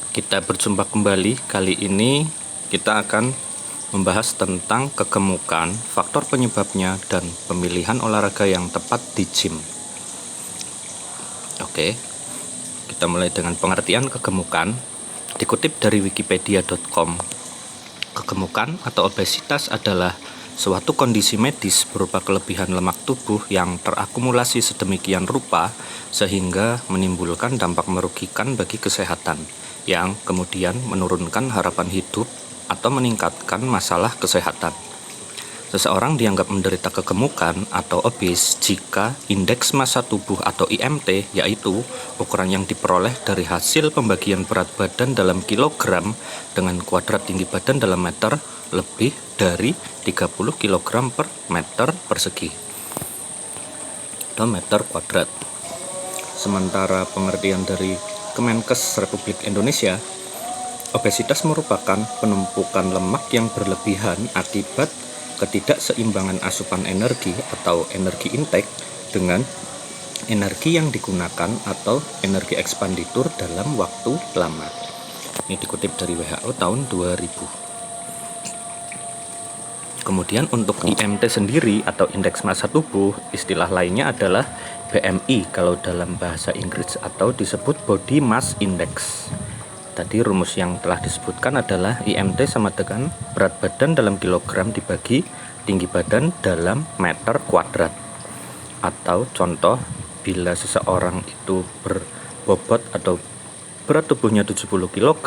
Kita berjumpa kembali. Kali ini kita akan membahas tentang kegemukan, faktor penyebabnya, dan pemilihan olahraga yang tepat di gym. Oke, kita mulai dengan pengertian kegemukan. Dikutip dari wikipedia.com, kegemukan atau obesitas adalah suatu kondisi medis berupa kelebihan lemak tubuh yang terakumulasi sedemikian rupa sehingga menimbulkan dampak merugikan bagi kesehatan, yang kemudian menurunkan harapan hidup atau meningkatkan masalah kesehatan. Seseorang dianggap menderita kegemukan atau obes jika indeks massa tubuh atau IMT, yaitu ukuran yang diperoleh dari hasil pembagian berat badan dalam kilogram dengan kuadrat tinggi badan dalam meter, lebih dari 30 kg per meter persegi atau meter kuadrat. Sementara pengertian dari Kemenkes Republik Indonesia, obesitas merupakan penumpukan lemak yang berlebihan akibat ketidakseimbangan asupan energi atau energi intake dengan energi yang digunakan atau energi ekspenditur dalam waktu lama. Ini dikutip dari WHO tahun 2000. Kemudian untuk IMT sendiri atau indeks massa tubuh, istilah lainnya adalah BMI kalau dalam bahasa Inggris, atau disebut Body Mass Index. Tadi rumus yang telah disebutkan adalah IMT sama dengan berat badan dalam kilogram dibagi tinggi badan dalam meter kuadrat. Atau contoh, bila seseorang itu berbobot atau berat tubuhnya 70 kg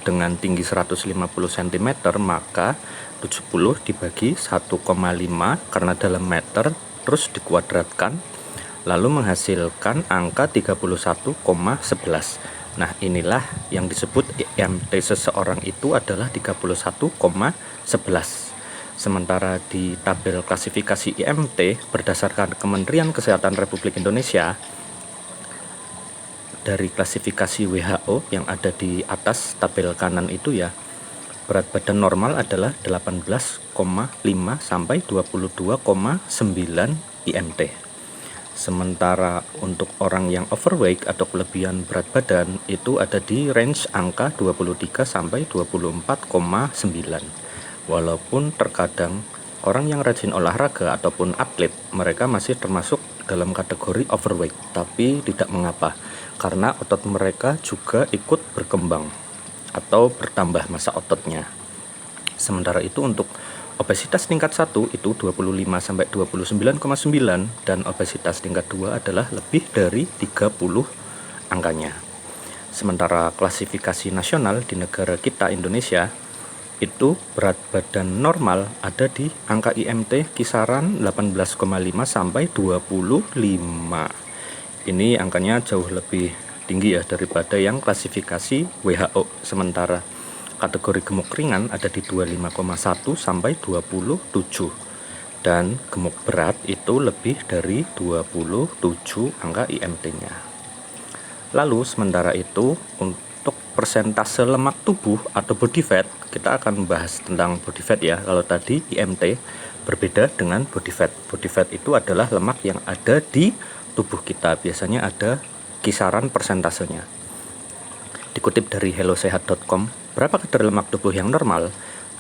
dengan tinggi 150 cm, maka 70 dibagi 1,5 karena dalam meter terus dikuadratkan, lalu menghasilkan angka 31,11. Nah, inilah yang disebut IMT seseorang itu adalah 31,11. Sementara di tabel klasifikasi IMT berdasarkan Kementerian Kesehatan Republik Indonesia, dari klasifikasi WHO yang ada di atas tabel kanan itu ya, berat badan normal adalah 18,5 sampai 22,9 IMT. Sementara untuk orang yang overweight atau kelebihan berat badan itu ada di range angka 23 sampai 24,9. Walaupun terkadang orang yang rajin olahraga ataupun atlet, mereka masih termasuk dalam kategori overweight, tapi tidak mengapa karena otot mereka juga ikut berkembang atau bertambah massa ototnya. Sementara itu untuk obesitas tingkat 1 itu 25 sampai 29,9 dan obesitas tingkat 2 adalah lebih dari 30 angkanya. Sementara klasifikasi nasional di negara kita Indonesia itu berat badan normal ada di angka IMT kisaran 18,5 sampai 25. Ini angkanya jauh lebih tinggi ya daripada yang klasifikasi WHO. Sementara kategori gemuk ringan ada di 25,1 sampai 27 dan gemuk berat itu lebih dari 27 angka IMT-nya. Lalu sementara itu untuk persentase lemak tubuh atau body fat, kita akan membahas tentang body fat ya. Kalau tadi IMT berbeda dengan body fat. Body fat itu adalah lemak yang ada di tubuh kita, biasanya ada kisaran persentasenya. Dikutip dari hellosehat.com, berapa kadar lemak tubuh yang normal?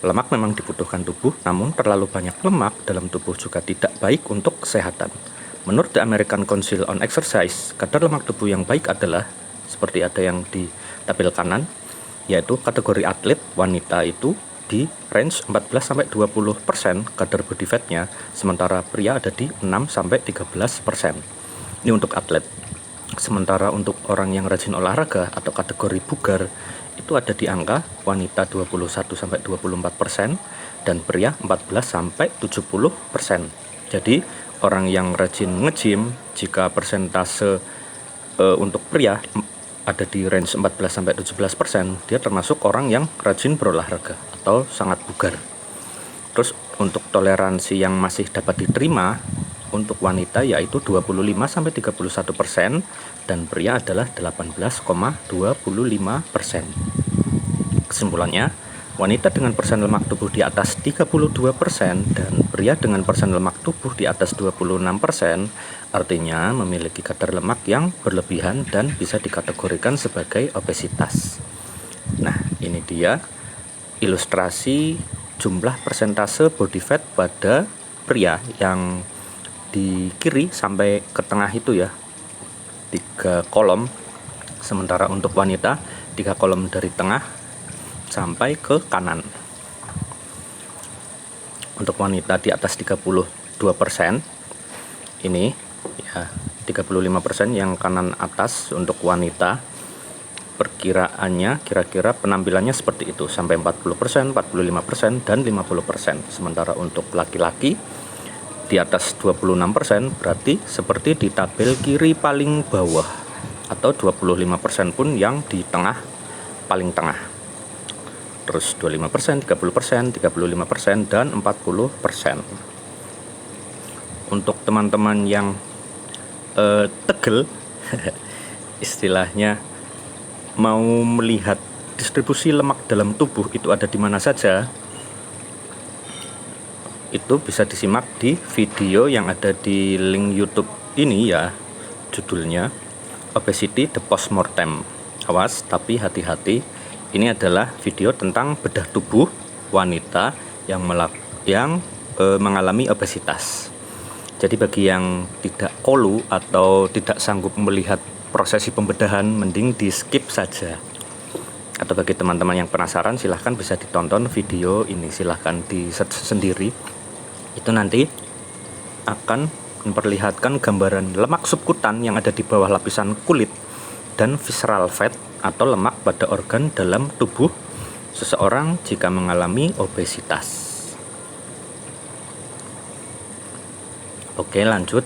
Lemak memang dibutuhkan tubuh, namun terlalu banyak lemak dalam tubuh juga tidak baik untuk kesehatan. Menurut The American Council on Exercise, kadar lemak tubuh yang baik adalah seperti ada yang di tabel kanan, yaitu kategori atlet wanita itu di range 14-20% kadar body fatnya, sementara pria ada di 6-13%. Ini untuk atlet. Sementara untuk orang yang rajin olahraga atau kategori bugar itu ada di angka wanita 21-24% dan pria 14-70%. Jadi orang yang rajin nge-gym, jika persentase untuk pria ada di range 14-17%, dia termasuk orang yang rajin berolahraga atau sangat bugar. Terus untuk toleransi yang masih dapat diterima untuk wanita yaitu 25-31% dan pria adalah 18,25%. Kesimpulannya, wanita dengan persen lemak tubuh di atas 32% dan pria dengan persen lemak tubuh di atas 26% artinya memiliki kadar lemak yang berlebihan dan bisa dikategorikan sebagai obesitas. Nah, ini dia ilustrasi jumlah persentase body fat pada pria yang di kiri sampai ke tengah itu ya, 3 kolom. Sementara untuk wanita 3 kolom dari tengah sampai ke kanan. Untuk wanita di atas 32%, ini ya 35% yang kanan atas untuk wanita. Perkiraannya kira-kira penampilannya seperti itu, sampai 40%, 45%, dan 50%. Sementara untuk laki-laki di atas 26%, berarti seperti di tabel kiri paling bawah, atau 25% pun yang di tengah, paling tengah. Terus 25%, 30%, 35%, dan 40%. Untuk teman-teman yang tegel istilahnya, mau melihat distribusi lemak dalam tubuh itu ada di mana saja, itu bisa disimak di video yang ada di link YouTube ini ya. Judulnya Obesity the Postmortem. Awas, tapi hati-hati, ini adalah video tentang bedah tubuh wanita yang mengalami obesitas. Jadi bagi yang tidak kolu atau tidak sanggup melihat prosesi pembedahan, mending di skip saja. Atau bagi teman-teman yang penasaran, silahkan bisa ditonton video ini, silahkan di search sendiri. Itu nanti akan memperlihatkan gambaran lemak subkutan yang ada di bawah lapisan kulit dan visceral fat atau lemak pada organ dalam tubuh seseorang jika mengalami obesitas. Oke, lanjut.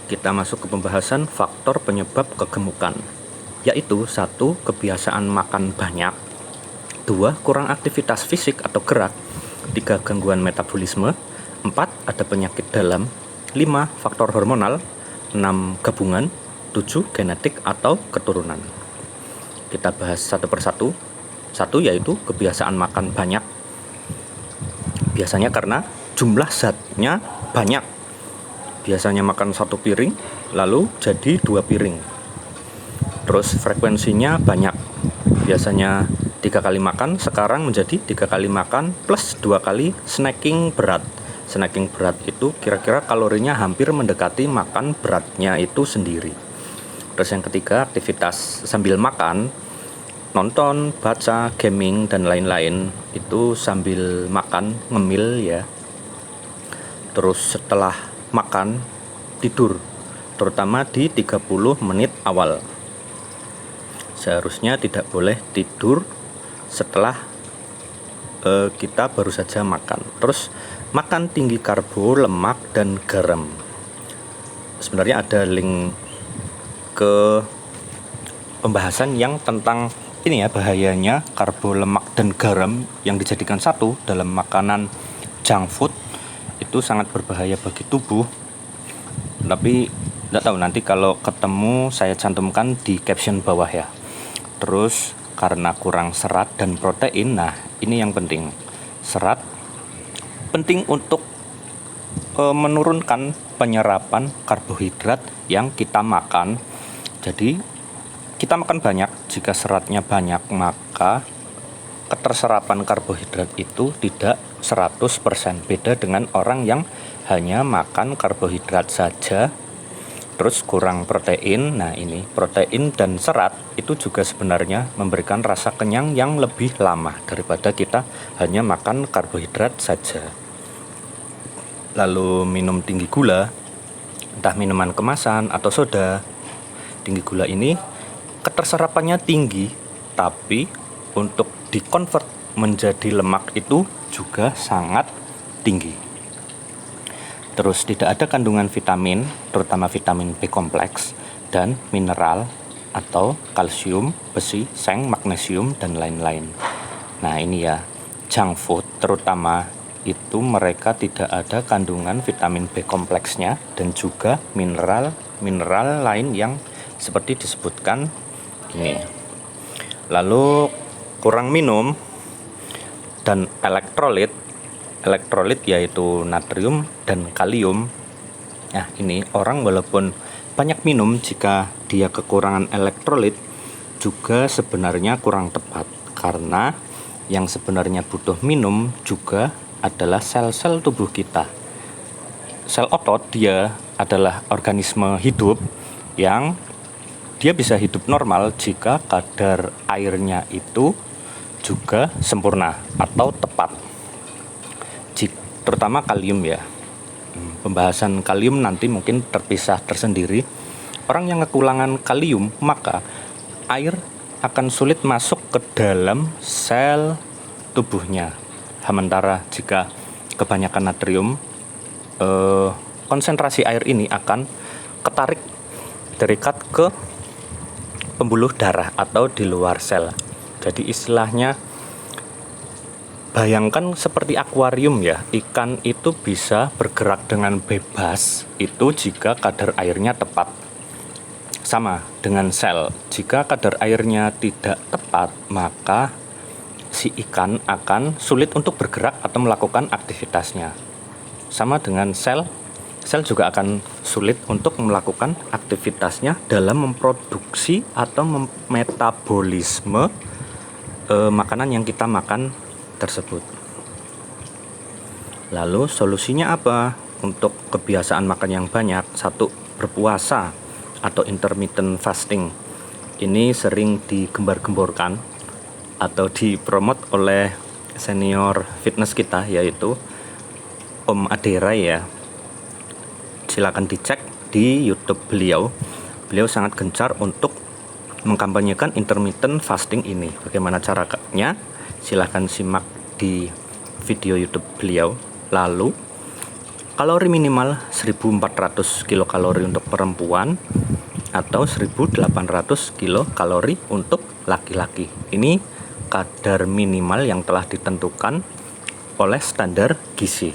Kita masuk ke pembahasan faktor penyebab kegemukan, yaitu 1. Kebiasaan makan banyak, 2. Kurang aktivitas fisik atau gerak, 3. Gangguan metabolisme, 4. Ada penyakit dalam, 5. Faktor hormonal, 6. Gabungan, 7. Genetik atau keturunan. Kita bahas satu persatu. 1 yaitu kebiasaan makan banyak. Biasanya karena jumlah zatnya banyak. Biasanya makan 1 piring, lalu jadi 2 piring. Terus frekuensinya banyak. Biasanya 3 kali makan, sekarang menjadi 3 kali makan plus 2 kali snacking berat. Snacking berat itu kira-kira kalorinya hampir mendekati makan beratnya itu sendiri. Terus yang ketiga, aktivitas sambil makan, nonton, baca, gaming, dan lain-lain, itu sambil makan, ngemil ya. Terus setelah makan, tidur, terutama di 30 menit awal. Seharusnya tidak boleh tidur setelah kita baru saja makan. Terus makan tinggi karbo, lemak, dan garam. Sebenarnya ada link ke pembahasan yang tentang ini ya, bahayanya karbo, lemak, dan garam yang dijadikan satu dalam makanan junk food. Itu sangat berbahaya bagi tubuh. Tapi tidak tahu, nanti kalau ketemu saya cantumkan di caption bawah ya. Terus karena kurang serat dan protein, nah ini yang penting. Serat penting untuk menurunkan penyerapan karbohidrat yang kita makan. Jadi kita makan banyak, jika seratnya banyak maka keterserapan karbohidrat itu tidak 100%. Beda dengan orang yang hanya makan karbohidrat saja terus kurang protein. Nah ini protein dan serat itu juga sebenarnya memberikan rasa kenyang yang lebih lama daripada kita hanya makan karbohidrat saja. Lalu minum tinggi gula, entah minuman kemasan atau soda. Tinggi gula ini keterserapannya tinggi, tapi untuk dikonvert menjadi lemak itu juga sangat tinggi. Terus tidak ada kandungan vitamin, terutama vitamin B kompleks, dan mineral atau kalsium, besi, seng, magnesium, dan lain-lain. Nah ini ya, junk food terutama itu mereka tidak ada kandungan vitamin B kompleksnya dan juga mineral lain yang seperti disebutkan ini. Lalu kurang minum dan elektrolit yaitu natrium dan kalium. Nah ini orang walaupun banyak minum, jika dia kekurangan elektrolit juga sebenarnya kurang tepat, Karena yang sebenarnya butuh minum juga adalah sel-sel tubuh kita. Sel otot dia adalah organisme hidup yang dia bisa hidup normal jika kadar airnya itu juga sempurna atau tepat. Terutama kalium ya. Pembahasan kalium nanti mungkin terpisah tersendiri. Orang yang kekurangan kalium, maka air akan sulit masuk ke dalam sel tubuhnya. Sementara jika kebanyakan natrium, konsentrasi air ini akan terikat ke pembuluh darah atau di luar sel. Jadi istilahnya bayangkan seperti akuarium ya, ikan itu bisa bergerak dengan bebas itu jika kadar airnya tepat. Sama dengan sel, jika kadar airnya tidak tepat, maka si ikan akan sulit untuk bergerak atau melakukan aktivitasnya. Sama dengan sel juga akan sulit untuk melakukan aktivitasnya dalam memproduksi atau metabolisme makanan yang kita makan tersebut. Lalu solusinya apa untuk kebiasaan makan yang banyak? 1. Berpuasa atau intermittent fasting. Ini sering digembar-gemborkan atau dipromot oleh senior fitness kita, yaitu Om Adera ya. Silakan dicek di YouTube beliau. Beliau sangat gencar untuk mengkampanyekan intermittent fasting ini. Bagaimana caranya? Silahkan simak di video YouTube beliau. Lalu kalori minimal 1400 kilokalori untuk perempuan atau 1800 kilokalori untuk laki-laki. Ini kadar minimal yang telah ditentukan oleh standar gizi.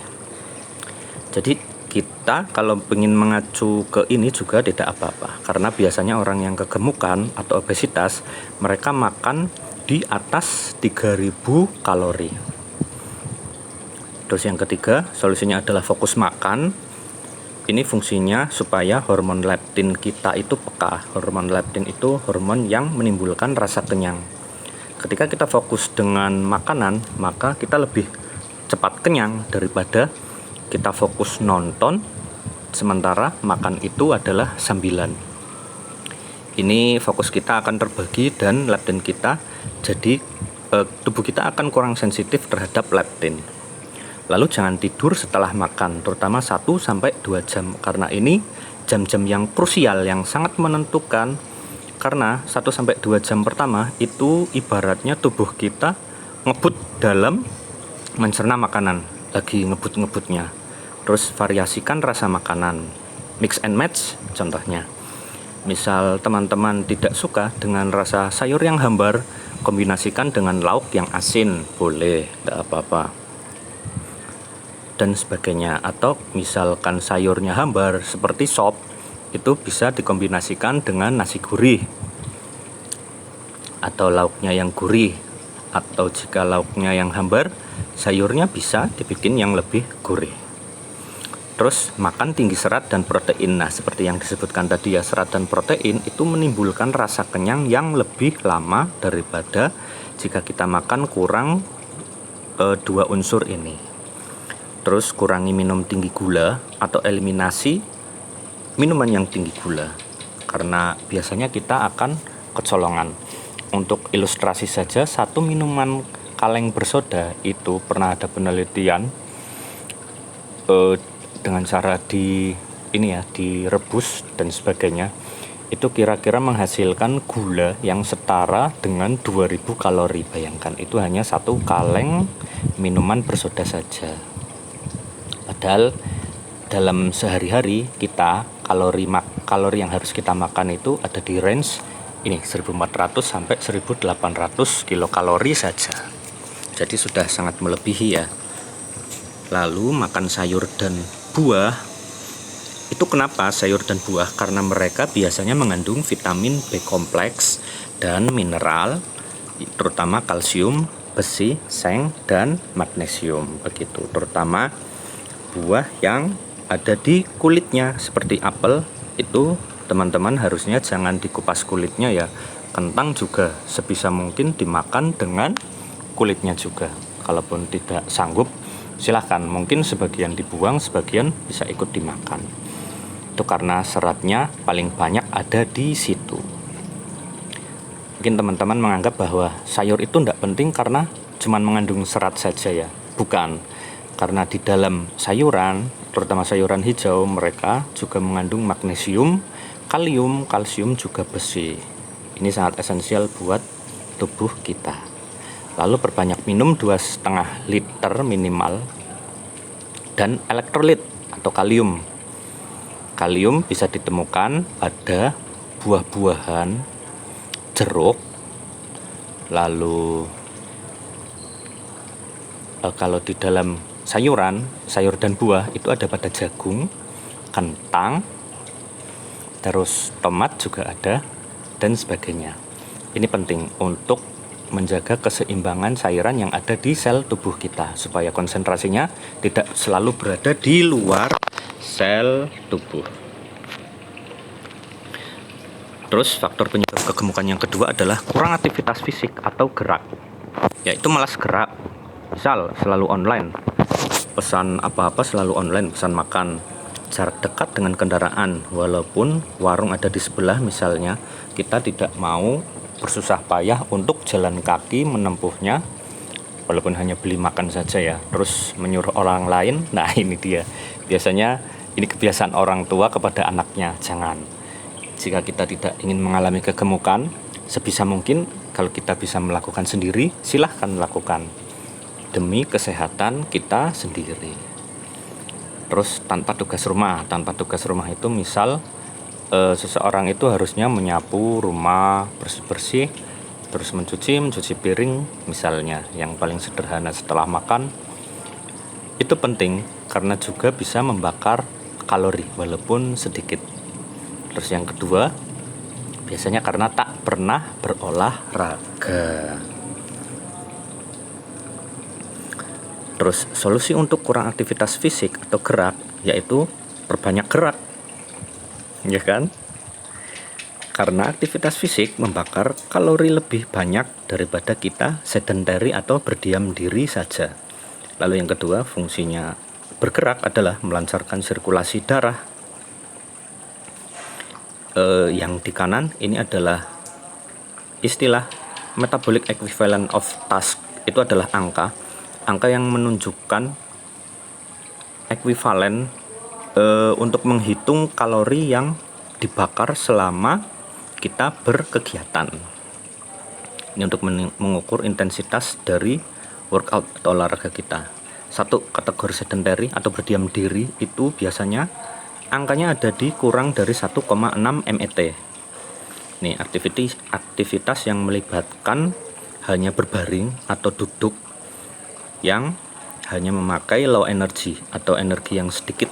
Jadi kita kalau ingin mengacu ke ini juga tidak apa-apa, karena biasanya orang yang kegemukan atau obesitas mereka makan di atas 3000 kalori. Terus yang ketiga, solusinya adalah fokus makan. Ini fungsinya supaya hormon leptin kita itu peka. Hormon leptin itu hormon yang menimbulkan rasa kenyang. Ketika kita fokus dengan makanan, maka kita lebih cepat kenyang daripada kita fokus nonton, sementara makan itu adalah sambilan. Ini fokus kita akan terbagi dan leptin kita, jadi tubuh kita akan kurang sensitif terhadap leptin. Lalu jangan tidur setelah makan, terutama 1-2 jam, karena ini jam-jam yang krusial, yang sangat menentukan. Karena 1-2 jam pertama itu ibaratnya tubuh kita ngebut dalam mencerna makanan, lagi ngebut-ngebutnya. Terus variasikan rasa makanan, mix and match contohnya. Misal teman-teman tidak suka dengan rasa sayur yang hambar, kombinasikan dengan lauk yang asin, boleh, tidak apa-apa, dan sebagainya. Atau misalkan sayurnya hambar seperti sop, itu bisa dikombinasikan dengan nasi gurih atau lauknya yang gurih. Atau jika lauknya yang hambar, sayurnya bisa dibikin yang lebih gurih. Terus makan tinggi serat dan protein. Nah, seperti yang disebutkan tadi ya, serat dan protein itu menimbulkan rasa kenyang yang lebih lama daripada jika kita makan kurang 2 unsur ini. Terus kurangi minum tinggi gula atau eliminasi minuman yang tinggi gula, karena biasanya kita akan kecolongan. Untuk ilustrasi saja, 1 minuman kaleng bersoda itu pernah ada penelitian dengan cara direbus dan sebagainya, itu kira-kira menghasilkan gula yang setara dengan 2000 kalori. Bayangkan, itu hanya 1 kaleng minuman bersoda saja. Padahal dalam sehari-hari kita kalori yang harus kita makan itu ada di range ini 1400 sampai 1800 kilokalori saja. Jadi sudah sangat melebihi ya. Lalu makan sayur dan buah. Itu kenapa sayur dan buah? Karena mereka biasanya mengandung vitamin B kompleks dan mineral, terutama kalsium, besi, seng, dan magnesium. Begitu, terutama buah yang ada di kulitnya seperti apel itu teman-teman harusnya jangan dikupas kulitnya ya, Kentang juga sebisa mungkin dimakan dengan kulitnya juga. Kalaupun tidak sanggup, silahkan, mungkin sebagian dibuang, sebagian bisa ikut dimakan. Itu karena seratnya paling banyak ada di situ. Mungkin teman-teman menganggap bahwa sayur itu tidak penting karena cuma mengandung serat saja ya. Bukan, karena di dalam sayuran, terutama sayuran hijau, mereka juga mengandung magnesium, kalium, kalsium, juga besi. Ini sangat esensial buat tubuh kita. Lalu perbanyak minum 2,5 liter minimal. Dan elektrolit atau kalium. Kalium bisa ditemukan pada buah-buahan, jeruk. Lalu kalau di dalam sayuran, sayur dan buah itu ada pada jagung, kentang, terus tomat juga ada, dan sebagainya. Ini penting untuk menjaga keseimbangan cairan yang ada di sel tubuh kita, supaya konsentrasinya tidak selalu berada di luar sel tubuh. Terus faktor penyebab kegemukan yang kedua adalah kurang aktivitas fisik atau gerak, yaitu malas gerak. Misal selalu online, pesan apa-apa selalu online, pesan makan, jarak dekat dengan kendaraan, walaupun warung ada di sebelah misalnya, kita tidak mau bersusah payah untuk jalan kaki menempuhnya, walaupun hanya beli makan saja ya, terus menyuruh orang lain. Nah ini dia, biasanya ini kebiasaan orang tua kepada anaknya. Jangan. Jika kita tidak ingin mengalami kegemukan, sebisa mungkin kalau kita bisa melakukan sendiri, silahkan lakukan demi kesehatan kita sendiri. Terus tanpa tugas rumah itu misal seseorang itu harusnya menyapu rumah, bersih-bersih, terus mencuci piring misalnya, yang paling sederhana setelah makan. Itu penting karena juga bisa membakar kalori walaupun sedikit. Terus yang kedua, biasanya karena tak pernah berolahraga. Terus solusi untuk kurang aktivitas fisik atau gerak yaitu perbanyak gerak, ya kan? Karena aktivitas fisik membakar kalori lebih banyak daripada kita sedentary atau berdiam diri saja. Lalu yang kedua, fungsinya bergerak adalah melancarkan sirkulasi darah. Yang di kanan ini adalah istilah metabolic equivalent of task. Itu adalah angka yang menunjukkan ekuivalen untuk menghitung kalori yang dibakar selama kita berkegiatan. Ini untuk mengukur intensitas dari workout atau olahraga kita. Satu, kategori sedentary atau berdiam diri itu biasanya angkanya ada di kurang dari 1,6 MET. Nih, aktivitas yang melibatkan hanya berbaring atau duduk, yang hanya memakai low energy atau energi yang sedikit.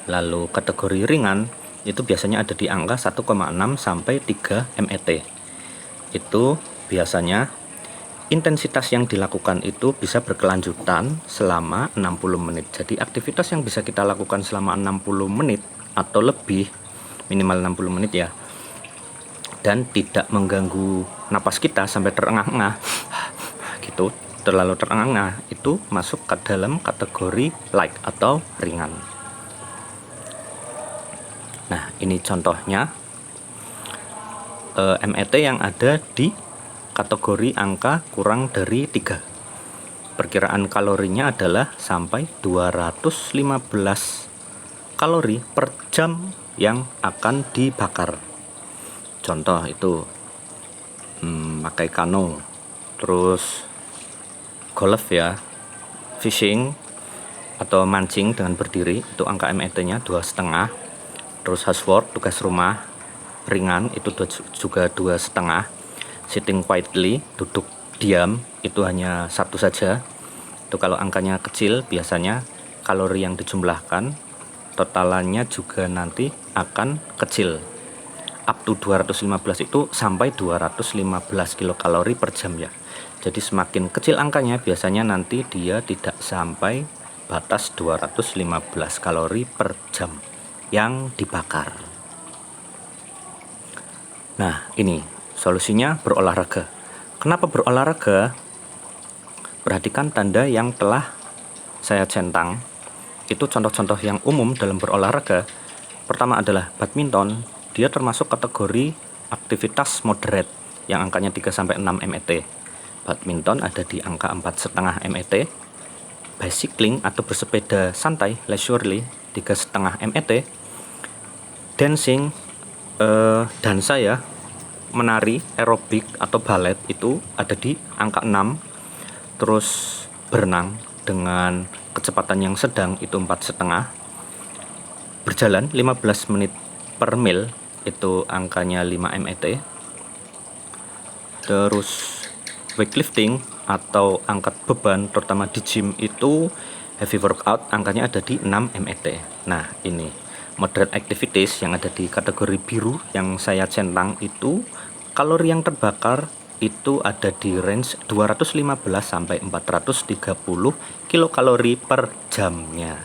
Lalu kategori ringan itu biasanya ada di angka 1,6 sampai 3 MET. Itu biasanya intensitas yang dilakukan itu bisa berkelanjutan selama 60 menit. Jadi aktivitas yang bisa kita lakukan selama 60 menit atau lebih, minimal 60 menit ya, dan tidak mengganggu napas kita sampai terengah-engah gitu, terlalu terengah-engah, itu masuk ke dalam kategori light atau ringan. Nah ini contohnya MET yang ada di kategori angka kurang dari 3. Perkiraan kalorinya adalah sampai 215 kalori per jam yang akan dibakar. Contoh itu pakai kano, terus golf ya, fishing atau mancing dengan berdiri, itu angka MET-nya 2,5. Terus housework, tugas rumah ringan, itu juga 2,5. Sitting quietly, duduk diam, itu hanya 1 saja. Itu kalau angkanya kecil, biasanya kalori yang dijumlahkan totalannya juga nanti akan kecil. Up to 215 itu sampai 215 kilokalori per jam ya. Jadi semakin kecil angkanya, biasanya nanti dia tidak sampai batas 215 kalori per jam yang dibakar. Nah ini Solusinya berolahraga. Kenapa berolahraga? Perhatikan tanda yang telah saya centang. Itu contoh-contoh yang umum dalam berolahraga. Pertama adalah badminton. Dia termasuk kategori aktivitas moderate yang angkanya 3-6 MET. Badminton ada di angka 4,5 MET. Bicycling atau bersepeda santai, leisurely, 3,5 MET. Dancing, dansa ya, menari, aerobik atau ballet itu ada di angka 6. Terus berenang dengan kecepatan yang sedang itu 4,5. Berjalan 15 menit per mil itu angkanya 5 MET. Terus weightlifting atau angkat beban terutama di gym itu heavy workout angkanya ada di 6 MET. Nah, ini moderate activities yang ada di kategori biru yang saya centang itu kalori yang terbakar itu ada di range 215 sampai 430 kilokalori per jamnya.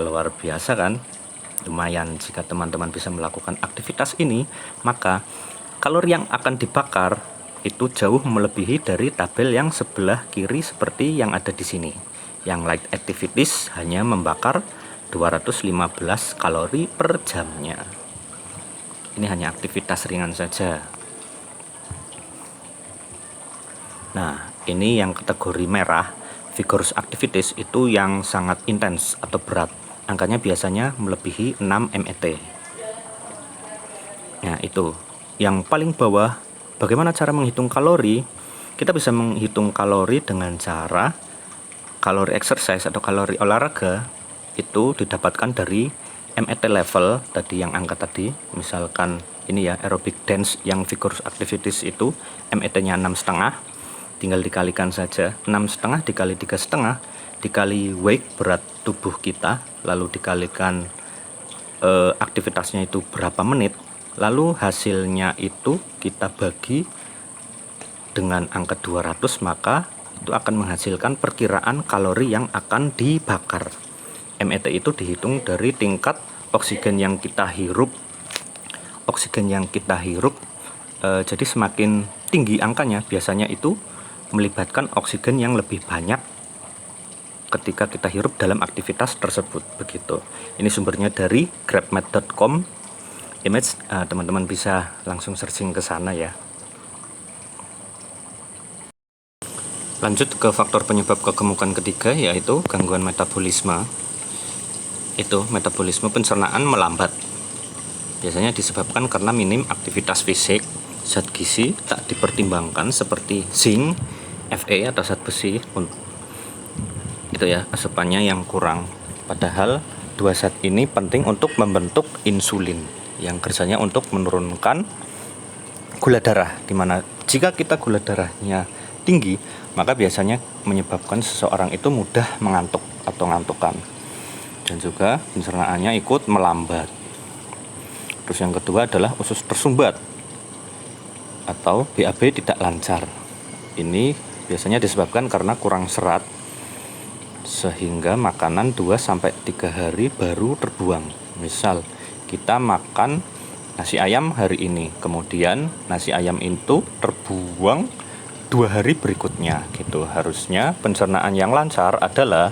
Luar biasa kan? Lumayan jika teman-teman bisa melakukan aktivitas ini, maka kalori yang akan dibakar itu jauh melebihi dari tabel yang sebelah kiri seperti yang ada di sini. Yang light activities hanya membakar 215 kalori per jamnya. Ini hanya aktivitas ringan saja. Nah, ini yang kategori merah, vigorous activities itu yang sangat intens atau berat. Angkanya biasanya melebihi 6 MET. Nah, itu. Yang paling bawah, bagaimana cara menghitung kalori? Kita bisa menghitung kalori dengan cara kalori exercise atau kalori olahraga itu didapatkan dari MET level tadi yang angka tadi. Misalkan ini ya, aerobic dance yang vigorous activities itu MET-nya 6,5. Tinggal dikalikan saja 6,5 dikali 3,5 dikali weight berat tubuh kita, lalu dikalikan aktivitasnya itu berapa menit, lalu hasilnya itu kita bagi dengan angka 200, maka itu akan menghasilkan perkiraan kalori yang akan dibakar. MET itu dihitung dari tingkat oksigen yang kita hirup. Jadi semakin tinggi angkanya biasanya itu melibatkan oksigen yang lebih banyak ketika kita hirup dalam aktivitas tersebut, begitu. Ini sumbernya dari grabmath.com image, teman-teman bisa langsung searching ke sana ya. Lanjut ke faktor penyebab kegemukan ketiga, yaitu gangguan metabolisme. Itu metabolisme pencernaan melambat. Biasanya disebabkan karena minim aktivitas fisik. Zat gizi tak dipertimbangkan seperti zinc, Fe atau zat besi, itu ya, asupannya yang kurang. Padahal dua zat ini penting untuk membentuk insulin yang kerjanya untuk menurunkan gula darah, dimana jika kita gula darahnya tinggi, maka biasanya menyebabkan seseorang itu mudah mengantuk atau ngantukan, dan juga pencernaannya ikut melambat. Terus yang kedua adalah usus tersumbat atau BAB tidak lancar. Ini biasanya disebabkan karena kurang serat, sehingga makanan 2-3 hari baru terbuang. Misal kita makan nasi ayam hari ini, kemudian nasi ayam itu terbuang 2 hari berikutnya gitu. Harusnya pencernaan yang lancar adalah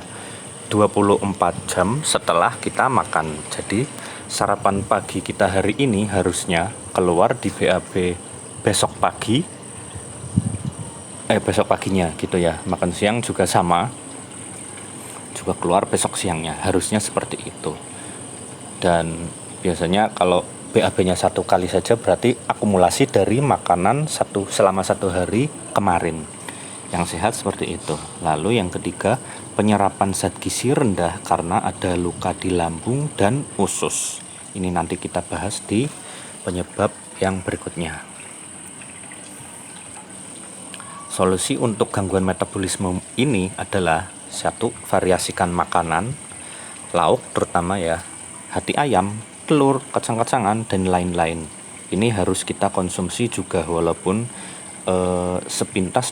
24 jam setelah kita makan. Jadi sarapan pagi kita hari ini harusnya keluar di BAB besok paginya gitu ya. Makan siang juga sama, juga keluar besok siangnya, harusnya seperti itu. Dan biasanya kalau BAB-nya 1 kali saja berarti akumulasi dari makanan selama 1 hari kemarin. Yang sehat seperti itu. Lalu yang ketiga, penyerapan zat gizi rendah karena ada luka di lambung dan usus. Ini nanti kita bahas di penyebab yang berikutnya. Solusi untuk gangguan metabolisme ini adalah 1. Variasikan makanan, lauk terutama ya, hati ayam, telur, kacang-kacangan, dan lain-lain. Ini harus kita konsumsi juga, walaupun sepintas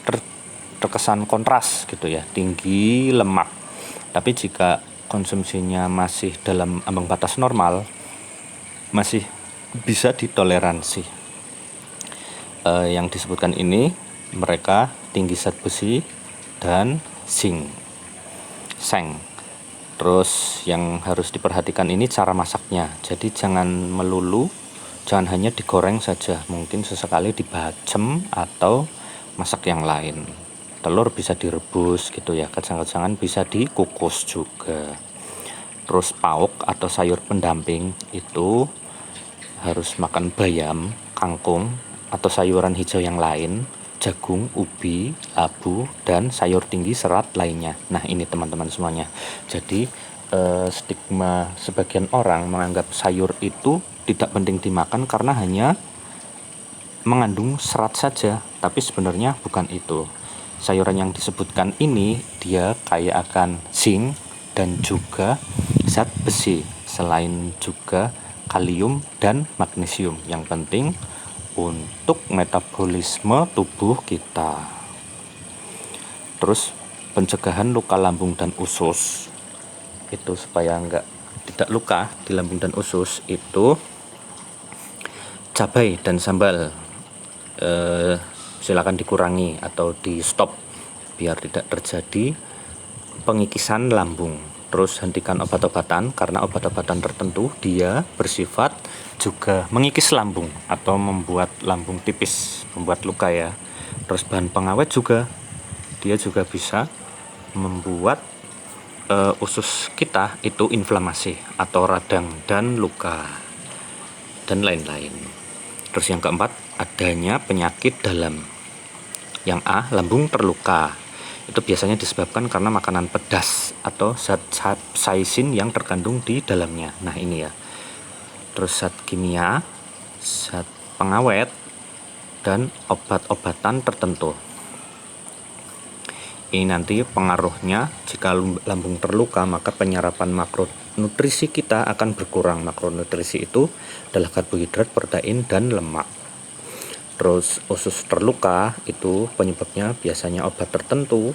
terkesan kontras gitu ya, tinggi lemak. Tapi jika konsumsinya masih dalam ambang batas normal, masih bisa ditoleransi. Yang disebutkan ini mereka tinggi zat besi dan zinc, seng. Terus yang harus diperhatikan ini cara masaknya. Jadi jangan melulu, jangan hanya digoreng saja, mungkin sesekali dibacem atau masak yang lain. Telur bisa direbus gitu ya, kacang-kacangan bisa dikukus juga. Terus pauk atau sayur pendamping itu harus makan bayam, kangkung, atau sayuran hijau yang lain, jagung, ubi, labu, dan sayur tinggi serat lainnya. Nah ini teman-teman semuanya. Jadi stigma sebagian orang menganggap sayur itu tidak penting dimakan karena hanya mengandung serat saja, tapi sebenarnya bukan itu. Sayuran yang disebutkan ini dia kaya akan zinc dan juga zat besi, selain juga kalium dan magnesium yang penting untuk metabolisme tubuh kita. Terus pencegahan luka lambung dan usus itu supaya tidak luka di lambung dan usus itu cabai dan sambal silakan dikurangi atau di stop biar tidak terjadi pengikisan lambung. Terus hentikan obat-obatan karena obat-obatan tertentu dia bersifat juga mengikis lambung atau membuat lambung tipis, membuat luka ya. Terus bahan pengawet juga dia juga bisa membuat usus kita itu inflamasi atau radang dan luka dan lain-lain. Terus yang keempat, adanya penyakit dalam. Yang A, lambung terluka. Itu biasanya disebabkan karena makanan pedas atau zat capsaicin yang terkandung di dalamnya. Nah ini ya. Terus zat kimia, zat pengawet, dan obat-obatan tertentu. Ini nanti pengaruhnya jika lambung terluka maka penyerapan makronutrisi kita akan berkurang. Makronutrisi itu adalah karbohidrat, protein, dan lemak. Terus usus terluka itu penyebabnya biasanya obat tertentu.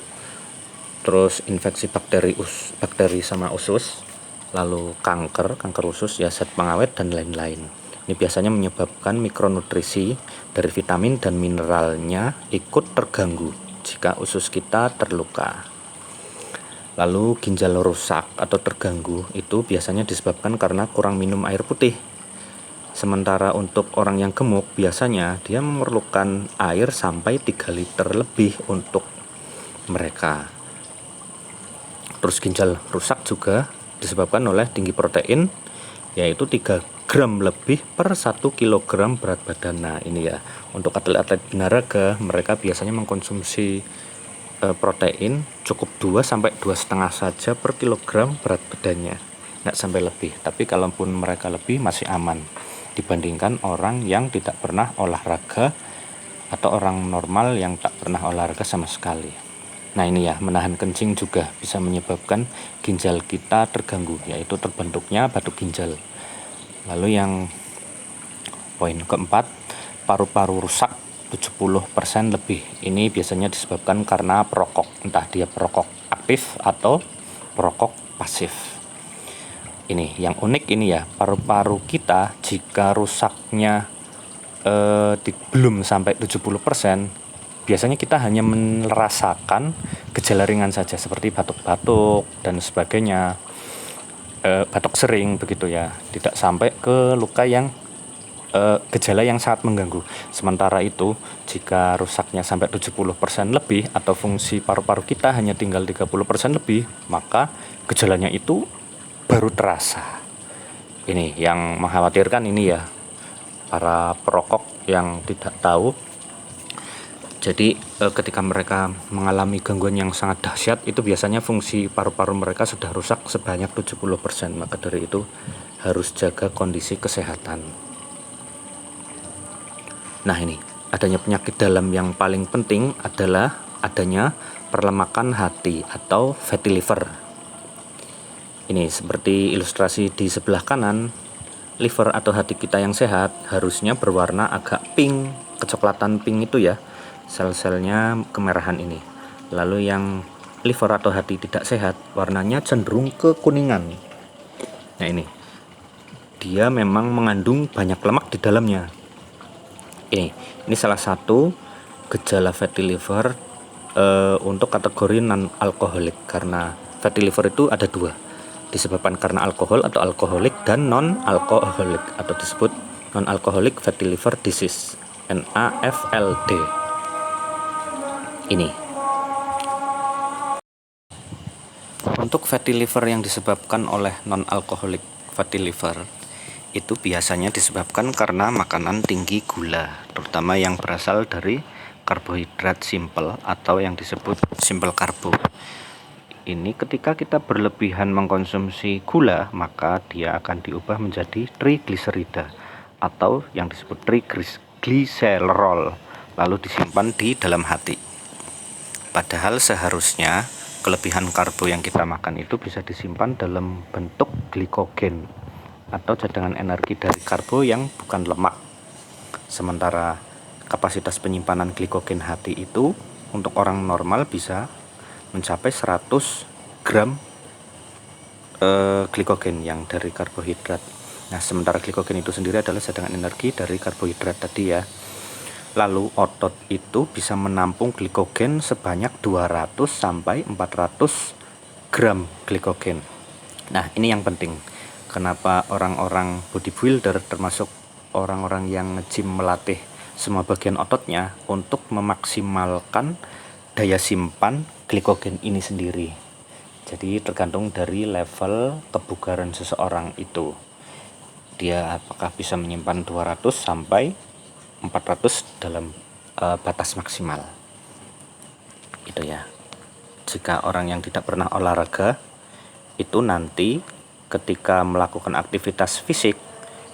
Terus infeksi bakteri sama usus, lalu kanker usus ya, zat pengawet dan lain-lain. Ini biasanya menyebabkan mikronutrisi dari vitamin dan mineralnya ikut terganggu jika usus kita terluka. Lalu ginjal rusak atau terganggu itu biasanya disebabkan karena kurang minum air putih. Sementara untuk orang yang gemuk biasanya dia memerlukan air sampai 3 liter lebih untuk mereka. Terus ginjal rusak juga disebabkan oleh tinggi protein, yaitu 3 gram lebih per 1 kilogram berat badan. Nah ini ya, untuk atlet-atlet binaraga mereka biasanya mengkonsumsi protein cukup 2 sampai 2,5 saja per kilogram berat badannya, nggak sampai lebih. Tapi kalaupun mereka lebih masih aman dibandingkan orang yang tidak pernah olahraga atau orang normal yang tak pernah olahraga sama sekali. Nah ini ya, menahan kencing juga bisa menyebabkan ginjal kita terganggu, yaitu terbentuknya batu ginjal. Lalu yang poin keempat, paru-paru rusak 70% lebih. Ini biasanya disebabkan karena perokok, entah dia perokok aktif atau perokok pasif. Ini yang unik ini ya, paru-paru kita jika rusaknya belum sampai 70%, biasanya kita hanya merasakan gejala ringan saja seperti batuk-batuk dan sebagainya, batuk sering begitu ya, tidak sampai ke luka yang gejala yang sangat mengganggu. Sementara itu jika rusaknya sampai 70% lebih atau fungsi paru-paru kita hanya tinggal 30% lebih, maka gejalanya itu baru terasa. Ini yang mengkhawatirkan ini ya, para perokok yang tidak tahu. Jadi ketika mereka mengalami gangguan yang sangat dahsyat, itu biasanya fungsi paru-paru mereka sudah rusak sebanyak 70%. Maka dari itu harus jaga kondisi kesehatan. Nah ini, adanya penyakit dalam yang paling penting adalah adanya perlemakan hati atau fatty liver. Ini seperti ilustrasi di sebelah kanan, liver atau hati kita yang sehat harusnya berwarna agak pink, kecoklatan pink itu ya, sel-selnya kemerahan ini. Lalu yang liver atau hati tidak sehat, warnanya cenderung kekuningan. Nah ini, dia memang mengandung banyak lemak di dalamnya. Ini salah satu gejala fatty liver untuk kategori non alkoholik, karena fatty liver itu ada dua, disebabkan karena alkohol atau alkoholik, dan non alkoholik atau disebut non alcoholic fatty liver disease, NAFLD. Ini untuk fatty liver yang disebabkan oleh non alcoholic fatty liver itu biasanya disebabkan karena makanan tinggi gula, terutama yang berasal dari karbohidrat simple atau yang disebut simple karbo. Ini ketika kita berlebihan mengkonsumsi gula, maka dia akan diubah menjadi trigliserida atau yang disebut triglycerol, lalu disimpan di dalam hati. Padahal seharusnya kelebihan karbo yang kita makan itu bisa disimpan dalam bentuk glikogen atau cadangan energi dari karbo yang bukan lemak. Sementara kapasitas penyimpanan glikogen hati itu untuk orang normal bisa mencapai 100 gram glikogen yang dari karbohidrat. Nah, sementara glikogen itu sendiri adalah cadangan energi dari karbohidrat tadi ya. Lalu otot itu bisa menampung glikogen sebanyak 200 sampai 400 gram glikogen. Nah, ini yang penting. Kenapa orang-orang bodybuilder termasuk orang-orang yang nge-gym melatih semua bagian ototnya untuk memaksimalkan daya simpan glikogen ini sendiri. Jadi tergantung dari level kebugaran seseorang itu. Dia apakah bisa menyimpan 200 sampai 400 dalam batas maksimal. Itu ya. Jika orang yang tidak pernah olahraga itu nanti ketika melakukan aktivitas fisik,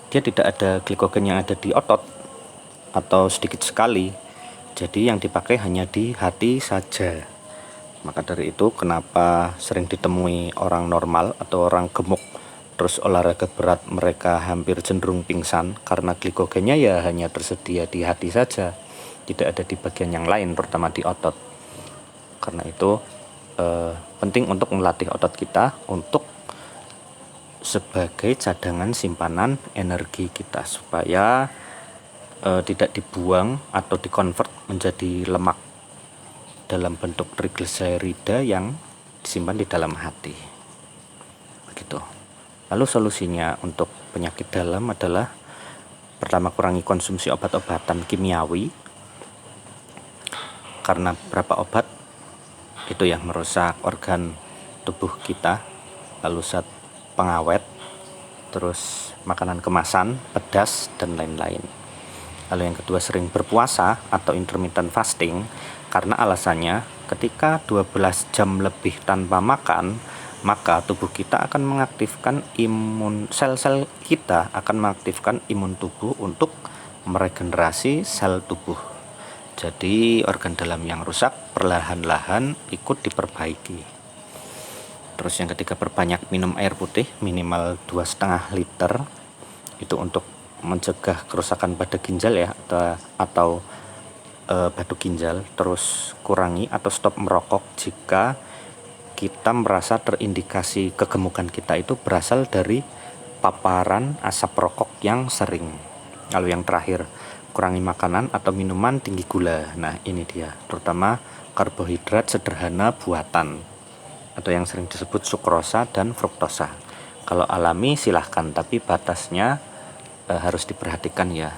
dia tidak ada glikogen yang ada di otot atau sedikit sekali. Jadi yang dipakai hanya di hati saja. Maka dari itu kenapa sering ditemui orang normal atau orang gemuk terus olahraga berat mereka hampir cenderung pingsan, karena glikogennya ya hanya tersedia di hati saja, tidak ada di bagian yang lain, terutama di otot. Karena itu penting untuk melatih otot kita untuk sebagai cadangan simpanan energi kita, supaya tidak dibuang atau dikonvert menjadi lemak dalam bentuk trigliserida yang disimpan di dalam hati. Begitu. Lalu solusinya untuk penyakit dalam adalah pertama, kurangi konsumsi obat-obatan kimiawi, karena beberapa obat itu yang merusak organ tubuh kita. Lalu zat pengawet, terus makanan kemasan, pedas, dan lain-lain. Lalu yang kedua, sering berpuasa atau intermittent fasting, karena alasannya ketika 12 jam lebih tanpa makan, maka tubuh kita akan mengaktifkan sel-sel kita akan mengaktifkan imun tubuh untuk meregenerasi sel tubuh. Jadi organ dalam yang rusak perlahan-lahan ikut diperbaiki. Terus yang ketiga, perbanyak minum air putih minimal 2,5 liter. Itu untuk mencegah kerusakan pada ginjal ya, atau batu ginjal. Terus kurangi atau stop merokok jika kita merasa terindikasi kegemukan kita itu berasal dari paparan asap rokok yang sering. Lalu yang terakhir, kurangi makanan atau minuman tinggi gula. Nah, ini dia, terutama karbohidrat sederhana buatan atau yang sering disebut sukrosa dan fruktosa. Kalau alami silahkan, tapi batasnya harus diperhatikan ya.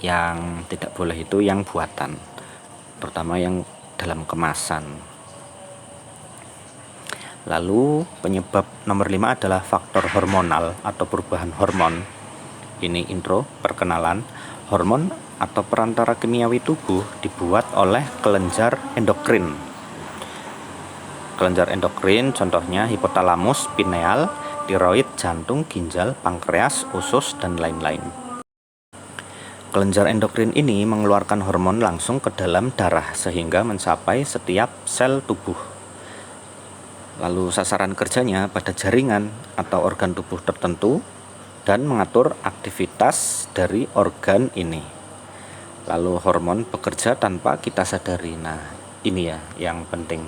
Yang tidak boleh itu yang buatan, terutama yang dalam kemasan. Lalu penyebab nomor 5 adalah faktor hormonal atau perubahan hormon. Ini intro, perkenalan. Hormon atau perantara kimiawi tubuh dibuat oleh kelenjar endokrin. Kelenjar endokrin contohnya hipotalamus, pineal, tiroid, jantung, ginjal, pankreas, usus, dan lain-lain. Kelenjar endokrin ini mengeluarkan hormon langsung ke dalam darah sehingga mencapai setiap sel tubuh. Lalu sasaran kerjanya pada jaringan atau organ tubuh tertentu dan mengatur aktivitas dari organ ini. Lalu hormon bekerja tanpa kita sadari. Nah, ini ya yang penting.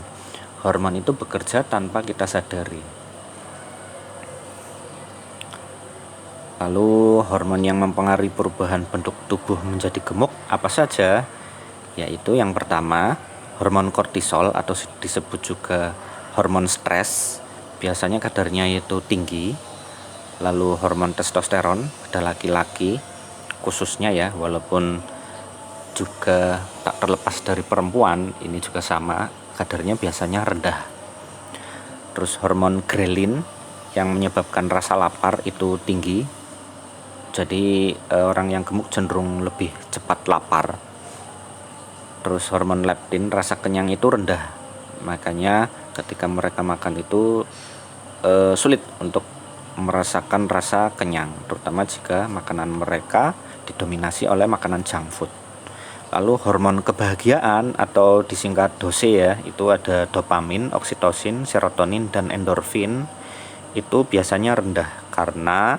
Hormon itu bekerja tanpa kita sadari. Lalu hormon yang mempengaruhi perubahan bentuk tubuh menjadi gemuk apa saja? Yaitu yang pertama, hormon kortisol atau disebut juga hormon stres. Biasanya kadarnya itu tinggi. Lalu hormon testosteron pada laki-laki khususnya ya, walaupun juga tak terlepas dari perempuan, ini juga sama, kadarnya biasanya rendah. Terus hormon grelin yang menyebabkan rasa lapar itu tinggi. Jadi orang yang gemuk cenderung lebih cepat lapar. Terus hormon leptin, rasa kenyang itu rendah. Makanya ketika mereka makan itu sulit untuk merasakan rasa kenyang, terutama jika makanan mereka didominasi oleh makanan junk food. Lalu hormon kebahagiaan atau disingkat DOSE ya, itu ada dopamin, oksitosin, serotonin, dan endorfin. Itu biasanya rendah karena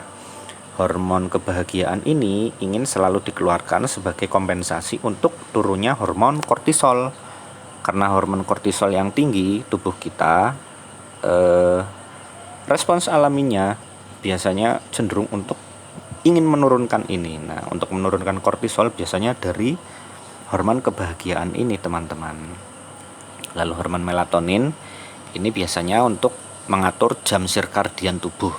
hormon kebahagiaan ini ingin selalu dikeluarkan sebagai kompensasi untuk turunnya hormon kortisol. Karena hormon kortisol yang tinggi, tubuh kita respons alaminya biasanya cenderung untuk ingin menurunkan ini. Nah, untuk menurunkan kortisol biasanya dari hormon kebahagiaan ini, teman-teman. Lalu hormon melatonin ini biasanya untuk mengatur jam sirkadian tubuh.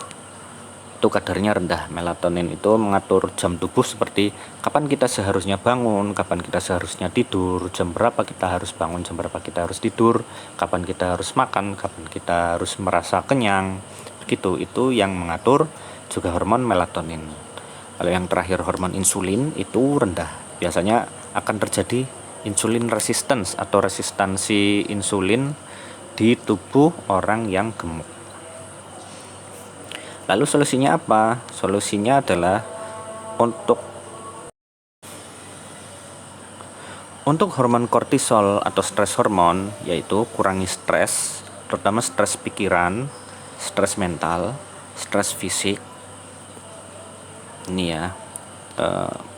Itu kadarnya rendah. Melatonin itu mengatur jam tubuh seperti kapan kita seharusnya bangun, kapan kita seharusnya tidur, jam berapa kita harus bangun, jam berapa kita harus tidur, kapan kita harus makan, kapan kita harus merasa kenyang. Begitu, itu yang mengatur juga hormon melatonin. Lalu yang terakhir hormon insulin itu rendah. Biasanya akan terjadi insulin resistance atau resistansi insulin di tubuh orang yang gemuk. Lalu solusinya apa? Solusinya adalah untuk hormon kortisol atau stres hormon, yaitu kurangi stres, terutama stres pikiran, stres mental, stres fisik. Ini ya,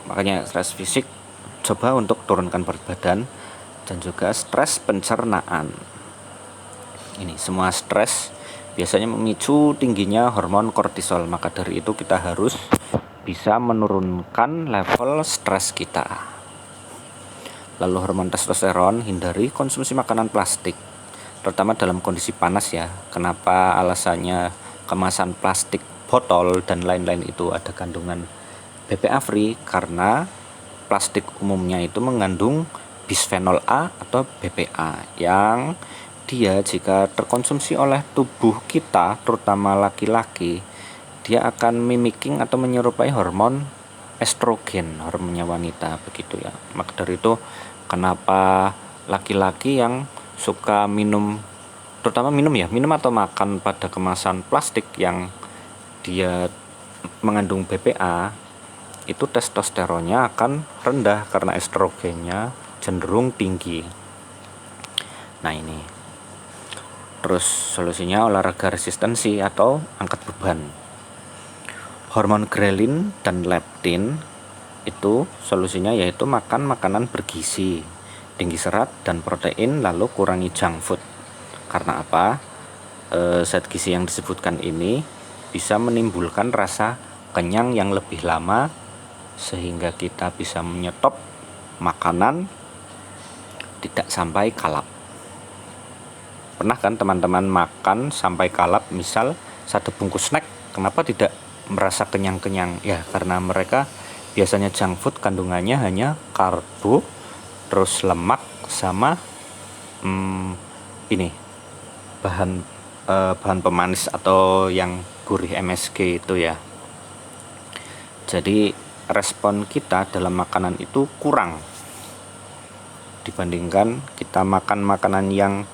makanya stres fisik coba untuk turunkan berat badan, dan juga stres pencernaan. Ini semua stres biasanya memicu tingginya hormon kortisol, maka dari itu kita harus bisa menurunkan level stres kita. Lalu hormon testosteron, hindari konsumsi makanan plastik, terutama dalam kondisi panas ya. Kenapa alasannya kemasan plastik, botol, dan lain-lain itu ada kandungan BPA free? Karena plastik umumnya itu mengandung bisphenol A atau BPA yang dia jika terkonsumsi oleh tubuh kita, terutama laki-laki, dia akan mimicking atau menyerupai hormon estrogen, hormonnya wanita, begitu ya. Maka dari itu kenapa laki-laki yang suka minum, terutama minum atau makan pada kemasan plastik yang dia mengandung BPA, itu testosteronnya akan rendah karena estrogennya cenderung tinggi. Nah ini. Terus solusinya olahraga resistensi atau angkat beban. Hormon grelin dan leptin itu solusinya yaitu makan makanan bergizi, tinggi serat dan protein, lalu kurangi junk food. Karena apa? Zat gizi yang disebutkan ini bisa menimbulkan rasa kenyang yang lebih lama, sehingga kita bisa menyetop makanan tidak sampai kalap. Pernah kan teman-teman makan sampai kalap, misal satu bungkus snack, kenapa tidak merasa kenyang-kenyang? Ya karena mereka biasanya junk food kandungannya hanya karbo, terus lemak, sama ini bahan pemanis atau yang gurih MSG itu ya. Jadi respon kita dalam makanan itu kurang dibandingkan kita makan makanan yang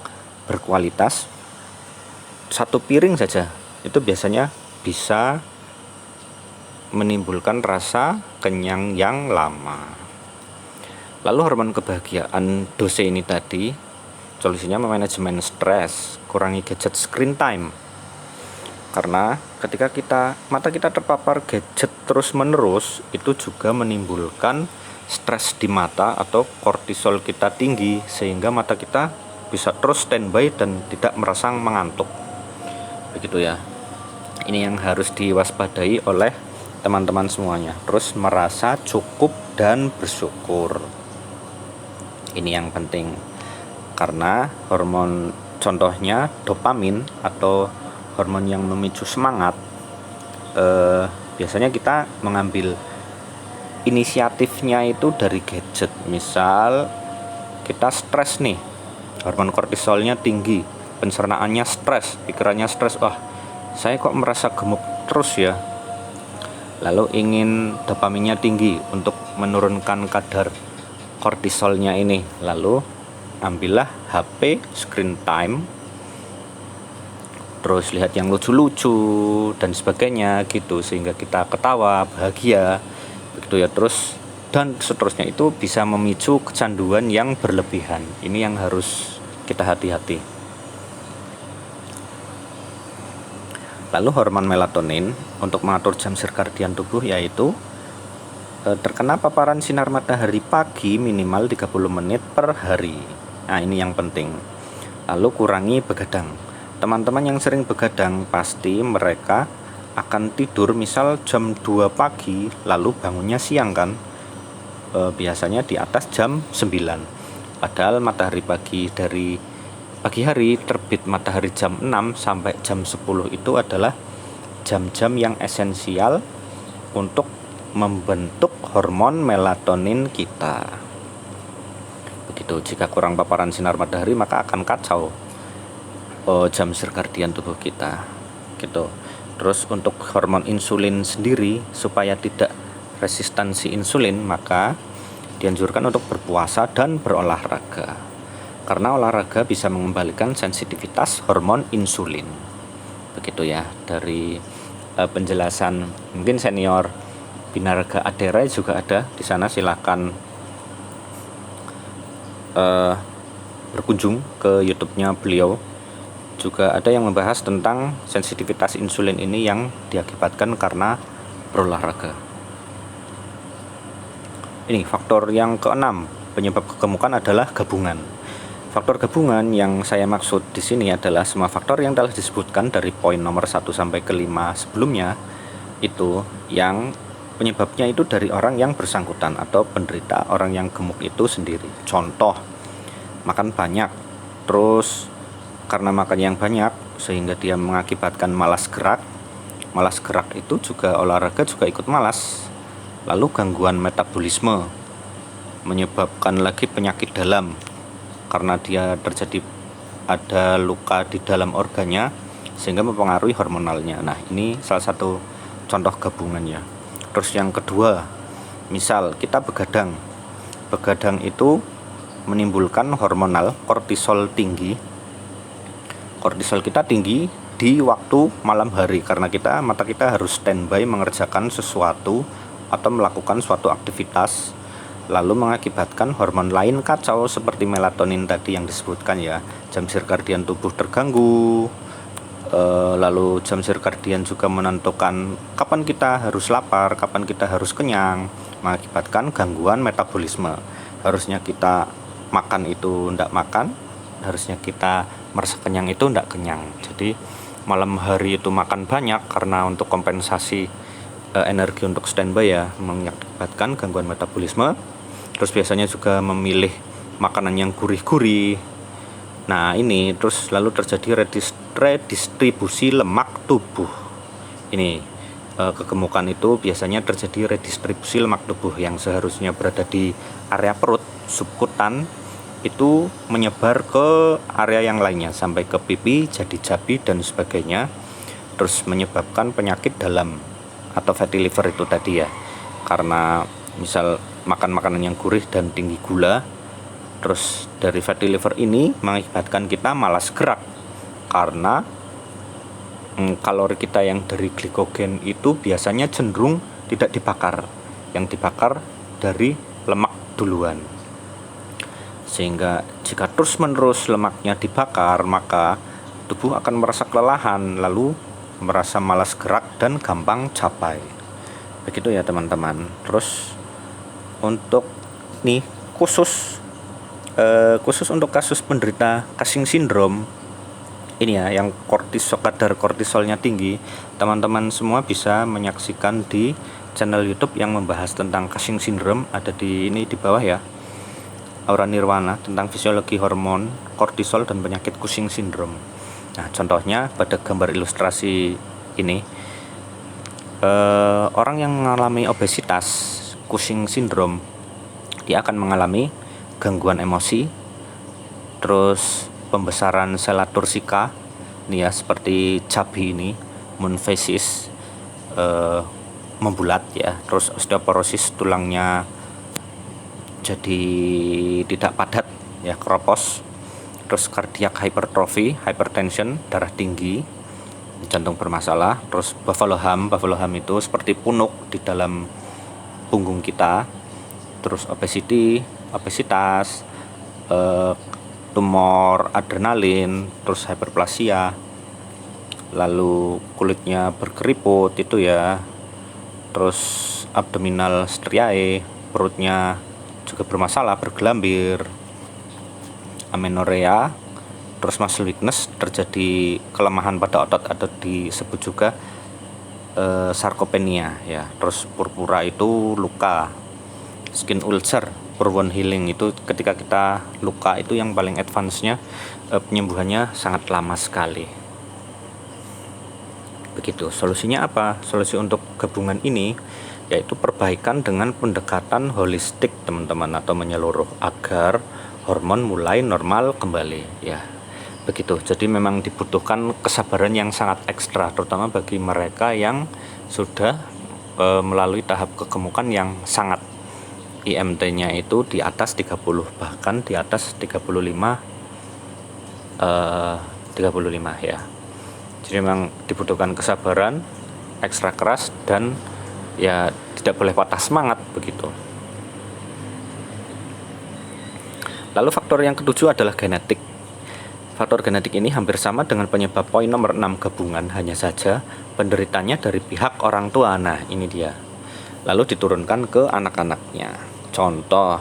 berkualitas. Satu piring saja itu biasanya bisa menimbulkan rasa kenyang yang lama. Lalu hormon kebahagiaan DOSE ini tadi, solusinya manajemen stres, kurangi gadget screen time. Karena ketika mata kita terpapar gadget terus menerus, itu juga menimbulkan stres di mata atau kortisol kita tinggi, sehingga mata kita bisa terus standby dan tidak merasa mengantuk. Begitu ya. Ini yang harus diwaspadai oleh teman-teman semuanya. Terus merasa cukup dan bersyukur. Ini yang penting. Karena hormon contohnya dopamin atau hormon yang memicu semangat, biasanya kita mengambil inisiatifnya itu dari gadget. Misal kita stres nih, hormon kortisolnya tinggi, pencernaannya stres, pikirannya stres, saya kok merasa gemuk terus ya. Lalu ingin dopaminnya tinggi untuk menurunkan kadar kortisolnya ini. Lalu ambillah HP, screen time, terus lihat yang lucu-lucu dan sebagainya gitu, sehingga kita ketawa, bahagia begitu ya. Terus dan seterusnya, itu bisa memicu kecanduan yang berlebihan. Ini yang harus kita hati-hati. Lalu hormon melatonin untuk mengatur jam sirkadian tubuh, yaitu terkena paparan sinar matahari pagi minimal 30 menit per hari. Nah, ini yang penting. Lalu kurangi begadang. Teman-teman yang sering begadang pasti mereka akan tidur misal jam 2 pagi lalu bangunnya siang kan, biasanya di atas jam 9. Padahal matahari pagi dari pagi hari, terbit matahari jam 6 sampai jam 10 itu adalah jam-jam yang esensial untuk membentuk hormon melatonin kita. Begitu, jika kurang paparan sinar matahari maka akan kacau jam sirkadian tubuh kita. Gitu. Terus untuk hormon insulin sendiri, supaya tidak resistansi insulin, maka dianjurkan untuk berpuasa dan berolahraga. Karena olahraga bisa mengembalikan sensitivitas hormon insulin. Begitu ya, dari penjelasan mungkin senior Binaraga Adera juga ada di sana, silakan berkunjung ke YouTube-nya beliau. Juga ada yang membahas tentang sensitivitas insulin ini yang diakibatkan karena berolahraga. Ini faktor yang keenam, penyebab kegemukan adalah gabungan. Faktor gabungan yang saya maksud di sini adalah semua faktor yang telah disebutkan dari poin nomor 1 sampai ke 5 sebelumnya, itu yang penyebabnya itu dari orang yang bersangkutan atau penderita orang yang gemuk itu sendiri. Contoh, makan banyak, terus karena makan yang banyak sehingga dia mengakibatkan malas gerak. Malas gerak itu juga olahraga juga ikut malas. Lalu gangguan metabolisme, menyebabkan lagi penyakit dalam karena dia terjadi ada luka di dalam organnya sehingga mempengaruhi hormonalnya. Nah, ini salah satu contoh gabungannya. Terus yang kedua, misal kita begadang. Begadang itu menimbulkan hormonal kortisol tinggi. Kortisol kita tinggi di waktu malam hari karena mata kita harus standby mengerjakan sesuatu atau melakukan suatu aktivitas, lalu mengakibatkan hormon lain kacau seperti melatonin tadi yang disebutkan ya. Jam sirkadian tubuh terganggu, lalu jam sirkadian juga menentukan kapan kita harus lapar, kapan kita harus kenyang, mengakibatkan gangguan metabolisme. Harusnya kita makan itu tidak makan, harusnya kita merasa kenyang itu tidak kenyang. Jadi malam hari itu makan banyak karena untuk kompensasi energi untuk standby ya, mengakibatkan gangguan metabolisme. Terus biasanya juga memilih makanan yang gurih-gurih. Nah, ini terus lalu terjadi redistribusi lemak tubuh. Ini kegemukan itu biasanya terjadi redistribusi lemak tubuh yang seharusnya berada di area perut, subkutan, itu menyebar ke area yang lainnya sampai ke pipi, jadi jabi dan sebagainya. Terus menyebabkan penyakit dalam atau fatty liver itu tadi ya, karena misal makan makanan yang gurih dan tinggi gula. Terus dari fatty liver ini mengakibatkan kita malas gerak karena kalori kita yang dari glikogen itu biasanya cenderung tidak dibakar, yang dibakar dari lemak duluan. Sehingga jika terus-menerus lemaknya dibakar, maka tubuh akan merasa kelelahan, lalu merasa malas gerak dan gampang capai. Begitu ya teman-teman. Terus untuk nih khusus untuk kasus penderita Cushing syndrome, ini ya, yang kadar kortisolnya tinggi, teman-teman semua bisa menyaksikan di channel YouTube yang membahas tentang Cushing syndrome, ada di ini di bawah ya, Aura Nirwana, tentang fisiologi hormon kortisol dan penyakit Cushing syndrome. Nah, contohnya pada gambar ilustrasi ini, orang yang mengalami obesitas Cushing syndrome, dia akan mengalami gangguan emosi, terus pembesaran sel tursika nih ya, seperti chubby ini, moon phases, membulat ya, terus osteoporosis, tulangnya jadi tidak padat ya, keropos, terus cardiac hypertrophy, hypertension, darah tinggi, jantung bermasalah, terus buffalo hum itu seperti punuk di dalam punggung kita, terus obesitas, tumor adrenalin, terus hiperplasia, lalu kulitnya berkeriput itu ya, terus abdominal striae, perutnya juga bermasalah, bergelambir, amenorrhea, terus muscle weakness, terjadi kelemahan pada otot atau disebut juga sarkopenia ya, terus purpura itu luka, skin ulcer, poor wound healing itu ketika kita luka itu yang paling advance-nya, penyembuhannya sangat lama sekali. Begitu. Solusinya apa? Solusi untuk gabungan ini yaitu perbaikan dengan pendekatan holistik, teman-teman, atau menyeluruh agar hormon mulai normal kembali ya. Begitu. Jadi memang dibutuhkan kesabaran yang sangat ekstra, terutama bagi mereka yang sudah melalui tahap kegemukan yang sangat, IMT-nya itu di atas 30, bahkan di atas 35 ya. Jadi memang dibutuhkan kesabaran, ekstra keras, dan ya tidak boleh patah semangat begitu. Lalu faktor yang ketujuh adalah genetik. Faktor genetik ini hampir sama dengan penyebab poin nomor 6 gabungan, hanya saja penderitanya dari pihak orang tua. Nah, ini dia. Lalu diturunkan ke anak-anaknya. Contoh,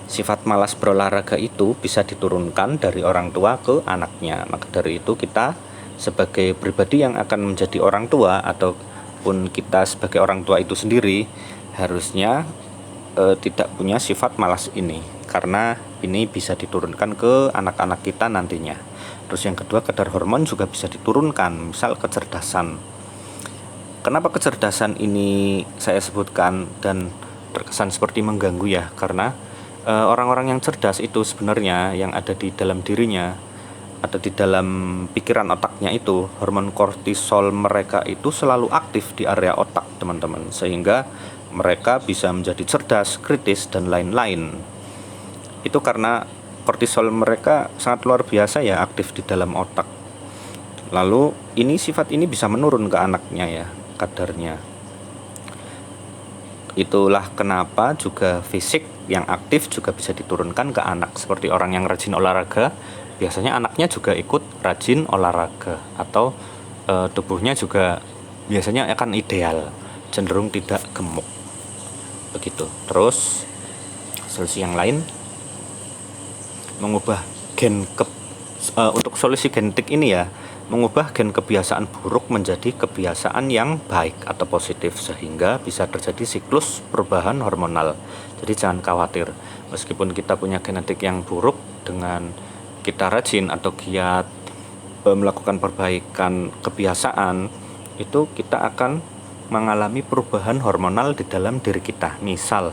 sifat malas berolahraga itu bisa diturunkan dari orang tua ke anaknya. Maka dari itu kita sebagai pribadi yang akan menjadi orang tua, ataupun kita sebagai orang tua itu sendiri, harusnya tidak punya sifat malas ini, karena ini bisa diturunkan ke anak-anak kita nantinya. Terus yang kedua, kadar hormon juga bisa diturunkan, misal kecerdasan. Kenapa kecerdasan ini saya sebutkan dan terkesan seperti mengganggu ya, karena orang-orang yang cerdas itu sebenarnya yang ada di dalam dirinya atau di dalam pikiran otaknya itu, hormon kortisol mereka itu selalu aktif di area otak, teman-teman, sehingga mereka bisa menjadi cerdas, kritis, dan lain-lain. Itu karena kortisol mereka sangat luar biasa ya, aktif di dalam otak. Lalu sifat ini bisa menurun ke anaknya ya, kadarnya. Itulah kenapa juga fisik yang aktif juga bisa diturunkan ke anak. Seperti orang yang rajin olahraga, biasanya anaknya juga ikut rajin olahraga, atau tubuhnya juga biasanya akan ideal, cenderung tidak gemuk. Begitu. Terus solusi yang lain, mengubah untuk solusi genetik ini ya, mengubah gen kebiasaan buruk menjadi kebiasaan yang baik atau positif, sehingga bisa terjadi siklus perubahan hormonal. Jadi jangan khawatir, meskipun kita punya genetik yang buruk, dengan kita rajin atau giat melakukan perbaikan kebiasaan, itu kita akan mengalami perubahan hormonal di dalam diri kita. Misal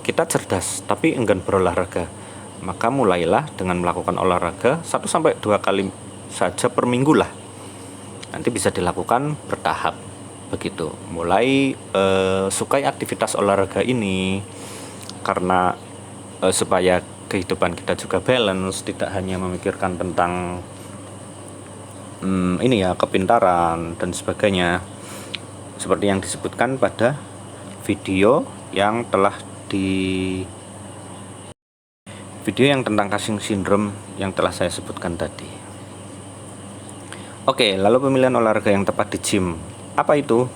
kita cerdas tapi enggan berolahraga, maka mulailah dengan melakukan olahraga 1-2 kali saja per minggu lah. Nanti bisa dilakukan bertahap begitu. Mulai sukai aktivitas olahraga ini, karena supaya kehidupan kita juga balance, tidak hanya memikirkan tentang kepintaran dan sebagainya, seperti yang disebutkan pada video yang tentang Cushing syndrome yang telah saya sebutkan tadi. Oke, lalu pemilihan olahraga yang tepat di gym. Apa itu?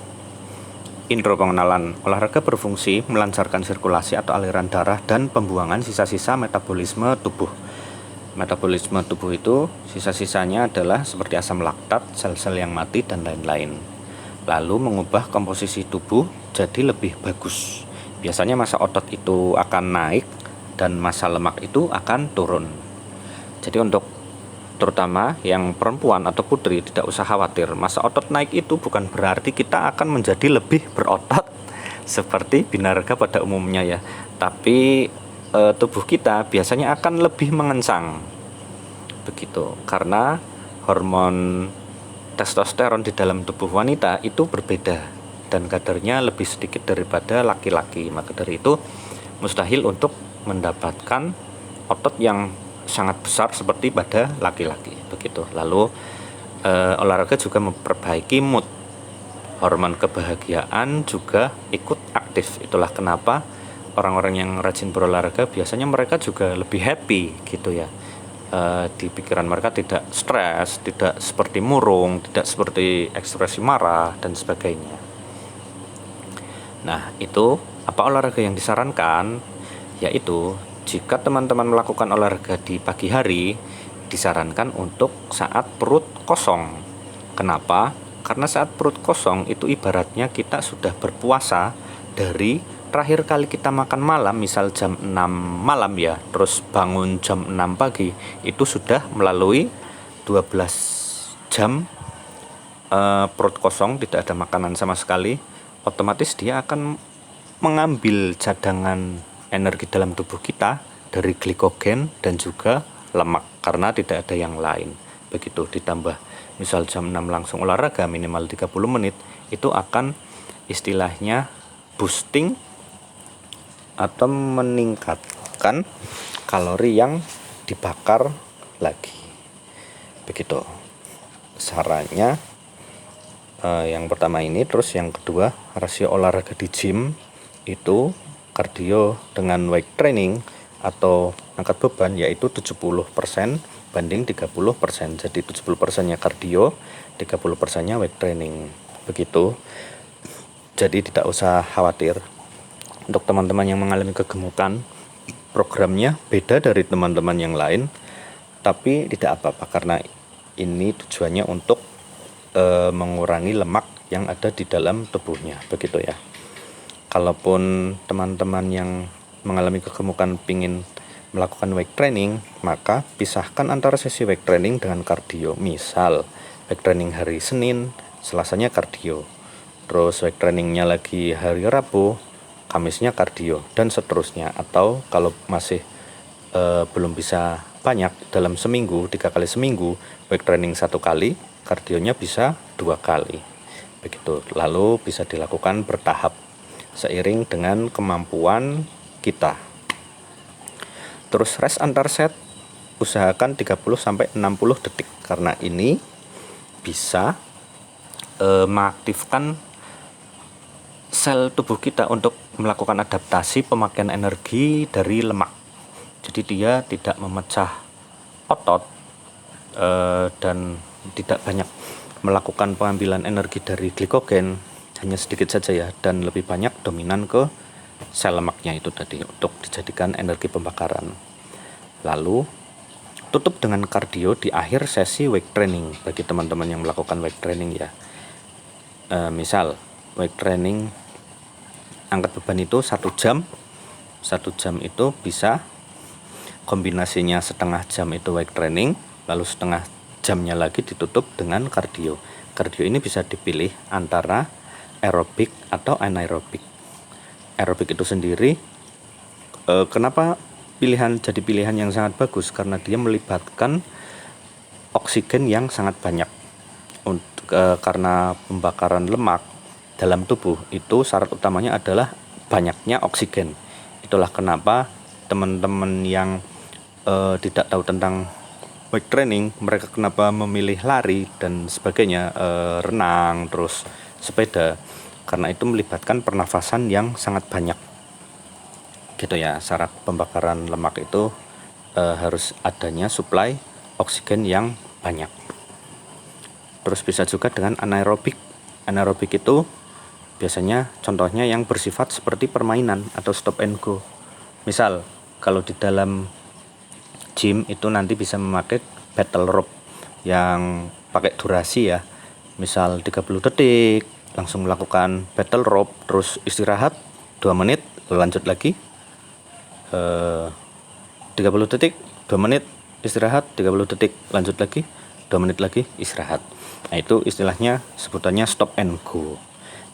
Intro pengenalan. Olahraga berfungsi melancarkan sirkulasi atau aliran darah dan pembuangan sisa-sisa metabolisme tubuh. Metabolisme tubuh itu sisa-sisanya adalah seperti asam laktat, sel-sel yang mati, dan lain-lain. Lalu mengubah komposisi tubuh jadi lebih bagus. Biasanya massa otot itu akan naik dan massa lemak itu akan turun. Jadi untuk terutama yang perempuan atau putri tidak usah khawatir. Massa otot naik itu bukan berarti kita akan menjadi lebih berotot seperti binarga pada umumnya ya. Tapi tubuh kita biasanya akan lebih mengencang. Begitu. Karena hormon testosteron di dalam tubuh wanita itu berbeda dan kadarnya lebih sedikit daripada laki-laki. Maka dari itu mustahil untuk mendapatkan otot yang sangat besar seperti pada laki-laki. Begitu. Lalu olahraga juga memperbaiki mood. Hormon kebahagiaan juga ikut aktif. Itulah kenapa orang-orang yang rajin berolahraga biasanya mereka juga lebih happy gitu ya. Di pikiran mereka tidak stres, tidak seperti murung, tidak seperti ekspresi marah dan sebagainya. Nah, itu apa olahraga yang disarankan? Yaitu jika teman-teman melakukan olahraga di pagi hari, disarankan untuk saat perut kosong. Kenapa? Karena saat perut kosong itu ibaratnya kita sudah berpuasa dari terakhir kali kita makan malam, misal jam 6 malam ya, terus bangun jam 6 pagi, itu sudah melalui 12 jam perut kosong, tidak ada makanan sama sekali. Otomatis dia akan mengambil cadangan energi dalam tubuh kita dari glikogen dan juga lemak, karena tidak ada yang lain. Begitu ditambah misal jam 6 langsung olahraga minimal 30 menit, itu akan istilahnya boosting atau meningkatkan kalori yang dibakar lagi. Begitu sarannya. Yang pertama ini, terus yang kedua, rasio olahraga di gym itu kardio dengan weight training atau angkat beban yaitu 70% banding 30%. Jadi 70%-nya kardio, 30%-nya weight training. Begitu. Jadi tidak usah khawatir. Untuk teman-teman yang mengalami kegemukan, programnya beda dari teman-teman yang lain, tapi tidak apa-apa karena ini tujuannya untuk mengurangi lemak yang ada di dalam tubuhnya. Begitu ya. Kalaupun teman-teman yang mengalami kegemukan ingin melakukan weight training, maka pisahkan antara sesi weight training dengan kardio. Misal weight training hari Senin, Selasanya kardio, terus weight trainingnya lagi hari Rabu, Kamisnya kardio, dan seterusnya. Atau kalau masih belum bisa banyak dalam seminggu, 3 kali seminggu, weight training 1 kali, kardionya bisa 2 kali. Begitu. Lalu bisa dilakukan bertahap seiring dengan kemampuan kita. Terus rest antar set usahakan 30-60 detik karena ini bisa mengaktifkan sel tubuh kita untuk melakukan adaptasi pemakaian energi dari lemak. Jadi dia tidak memecah otot dan tidak banyak melakukan pengambilan energi dari glikogen, hanya sedikit saja ya, dan lebih banyak dominan ke sel lemaknya itu tadi untuk dijadikan energi pembakaran. Lalu tutup dengan kardio di akhir sesi weight training bagi teman-teman yang melakukan weight training ya. Misal weight training angkat beban itu 1 jam, 1 jam itu bisa kombinasinya setengah jam itu weight training, lalu setengah jamnya lagi ditutup dengan kardio. Kardio ini bisa dipilih antara aerobik atau anaerobik. Aerobik itu sendiri kenapa jadi pilihan yang sangat bagus? Karena dia melibatkan oksigen yang sangat banyak. Karena pembakaran lemak dalam tubuh itu syarat utamanya adalah banyaknya oksigen. Itulah kenapa teman-teman yang tidak tahu tentang weight training, mereka kenapa memilih lari dan sebagainya, renang, terus sepeda, karena itu melibatkan pernafasan yang sangat banyak gitu ya. Syarat pembakaran lemak itu harus adanya suplai oksigen yang banyak. Terus bisa juga dengan anaerobik. Anaerobik itu biasanya contohnya yang bersifat seperti permainan atau stop and go. Misal kalau di dalam gym itu nanti bisa memakai battle rope yang pakai durasi ya. Misal 30 detik langsung melakukan battle rope, terus istirahat 2 menit, lanjut lagi 30 detik 2 menit istirahat, 30 detik lanjut lagi, 2 menit lagi istirahat. Nah, itu istilahnya sebutannya stop and go.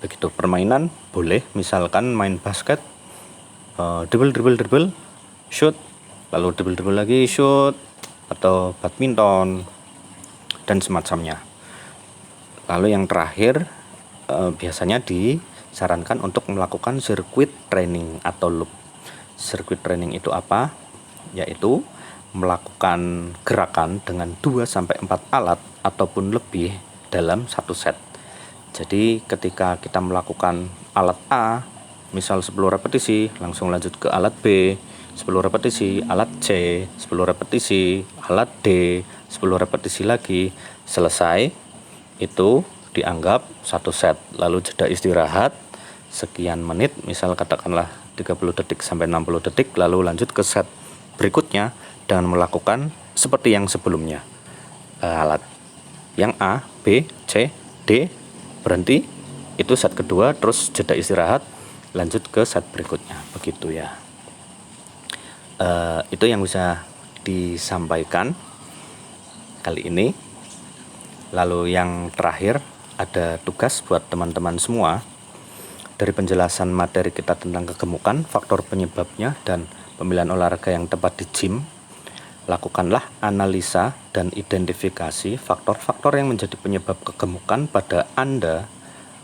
Begitu permainan boleh, misalkan main basket, dribble shoot, lalu dribble lagi shoot, atau badminton dan semacamnya. Lalu yang terakhir biasanya disarankan untuk melakukan circuit training atau loop. Circuit training itu apa? Yaitu melakukan gerakan dengan 2-4 alat ataupun lebih dalam satu set. Jadi ketika kita melakukan alat A, misal 10 repetisi, langsung lanjut ke alat B, 10 repetisi, alat C, 10 repetisi, alat D, 10 repetisi lagi, selesai, itu dianggap satu set. Lalu jeda istirahat sekian menit, misal katakanlah 30 detik sampai 60 detik, lalu lanjut ke set berikutnya dengan melakukan seperti yang sebelumnya. Alat yang A, B, C, D, berhenti, itu set kedua, terus jeda istirahat, lanjut ke set berikutnya, begitu ya. Itu yang bisa disampaikan kali ini. Lalu yang terakhir, ada tugas buat teman-teman semua. Dari penjelasan materi kita tentang kegemukan, faktor penyebabnya, dan pemilihan olahraga yang tepat di gym, lakukanlah analisa dan identifikasi faktor-faktor yang menjadi penyebab kegemukan pada Anda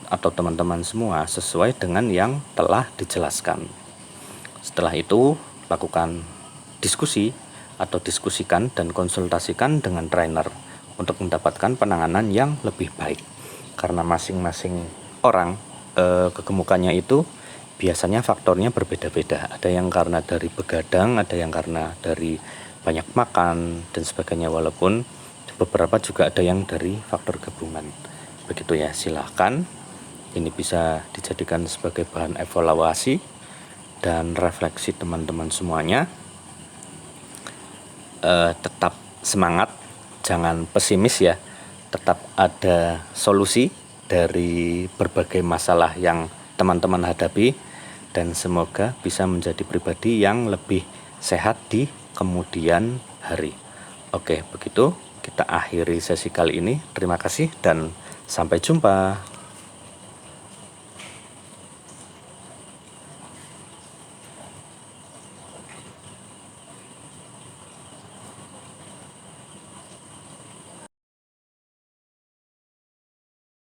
atau teman-teman semua sesuai dengan yang telah dijelaskan. Setelah itu, lakukan diskusi atau diskusikan dan konsultasikan dengan trainer untuk mendapatkan penanganan yang lebih baik. Karena masing-masing orang kegemukannya itu biasanya faktornya berbeda-beda. Ada yang karena dari begadang, ada yang karena dari banyak makan dan sebagainya, walaupun beberapa juga ada yang dari faktor gabungan. Begitu ya, silahkan. Ini bisa dijadikan sebagai bahan evaluasi dan refleksi teman-teman semuanya. Tetap semangat, jangan pesimis ya. Tetap ada solusi dari berbagai masalah yang teman-teman hadapi, dan semoga bisa menjadi pribadi yang lebih sehat di kemudian hari. Oke, begitu kita akhiri sesi kali ini. Terima kasih dan sampai jumpa.